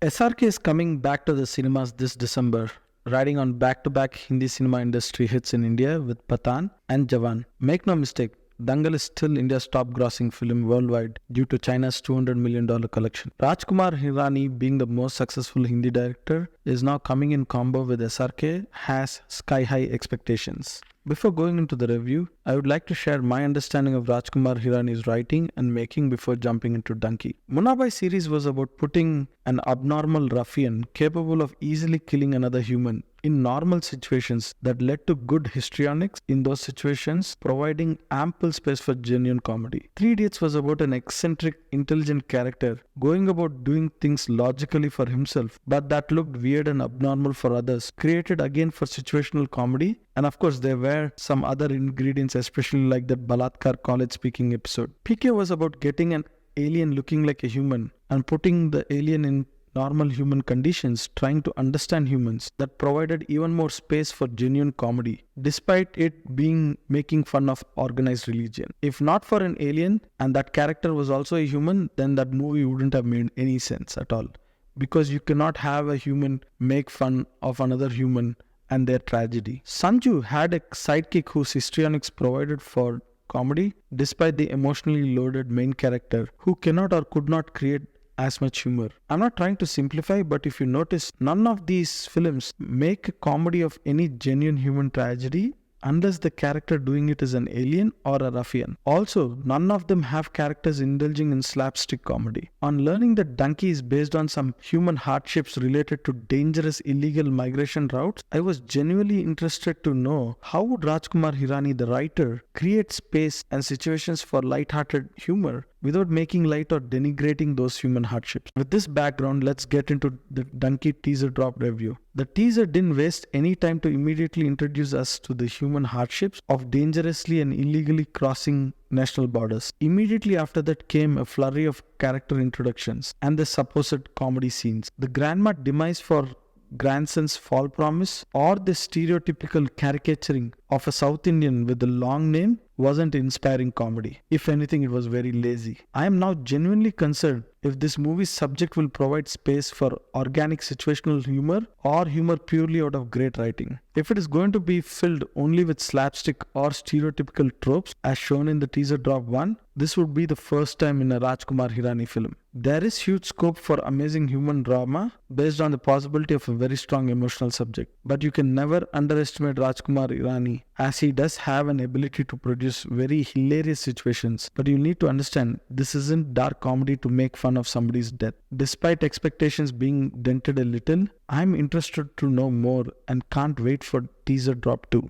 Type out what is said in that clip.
SRK is coming back to the cinemas this December, riding on back-to-back Hindi cinema industry hits in India with Pathan and Jawan. Make no mistake, Dangal is still India's top-grossing film worldwide due to China's $200 million collection. Rajkumar Hirani, being the most successful Hindi director, is now coming in combo with SRK, has sky-high expectations. Before going into the review, I would like to share my understanding of Rajkumar Hirani's writing and making before jumping into Dunki. Munnabai series was about putting an abnormal ruffian capable of easily killing another human in normal situations that led to good histrionics in those situations, providing ample space for genuine comedy. Three Idiots was about an eccentric, intelligent character going about doing things logically for himself, but that looked weird and abnormal for others, created again for situational comedy. And of course, there were some other ingredients, especially like that Balatkar college speaking episode. PK was about getting an alien looking like a human and putting the alien in normal human conditions, trying to understand humans, that provided even more space for genuine comedy, despite it being making fun of organized religion. If not for an alien and that character was also a human, then that movie wouldn't have made any sense at all. Because you cannot have a human make fun of another human and their tragedy. Sanju had a sidekick whose histrionics provided for comedy, despite the emotionally loaded main character who cannot or could not create as much humor. I'm not trying to simplify, but if you notice, none of these films make a comedy of any genuine human tragedy unless the character doing it is an alien or a ruffian. Also, none of them have characters indulging in slapstick comedy. On learning that Dunki is based on some human hardships related to dangerous illegal migration routes, I was genuinely interested to know how would Rajkumar Hirani, the writer, create space and situations for light-hearted humor without making light or denigrating those human hardships. With this background, let's get into the Dunki teaser drop review. The teaser didn't waste any time to immediately introduce us to the human hardships of dangerously and illegally crossing national borders. Immediately after that came a flurry of character introductions and the supposed comedy scenes. The grandma demise for grandson's fall promise or the stereotypical caricaturing of a South Indian with a long name wasn't inspiring comedy. If anything, it was very lazy. I am now genuinely concerned if this movie's subject will provide space for organic situational humor or humor purely out of great writing. If it is going to be filled only with slapstick or stereotypical tropes as shown in the teaser drop 1, this would be the first time in a Rajkumar Hirani film. There is huge scope for amazing human drama based on the possibility of a very strong emotional subject. But you can never underestimate Rajkumar Hirani, as he does have an ability to produce very hilarious situations. But you need to understand, this isn't dark comedy to make fun of somebody's death. Despite expectations being dented a little, I'm interested to know more and can't wait for teaser drop 2.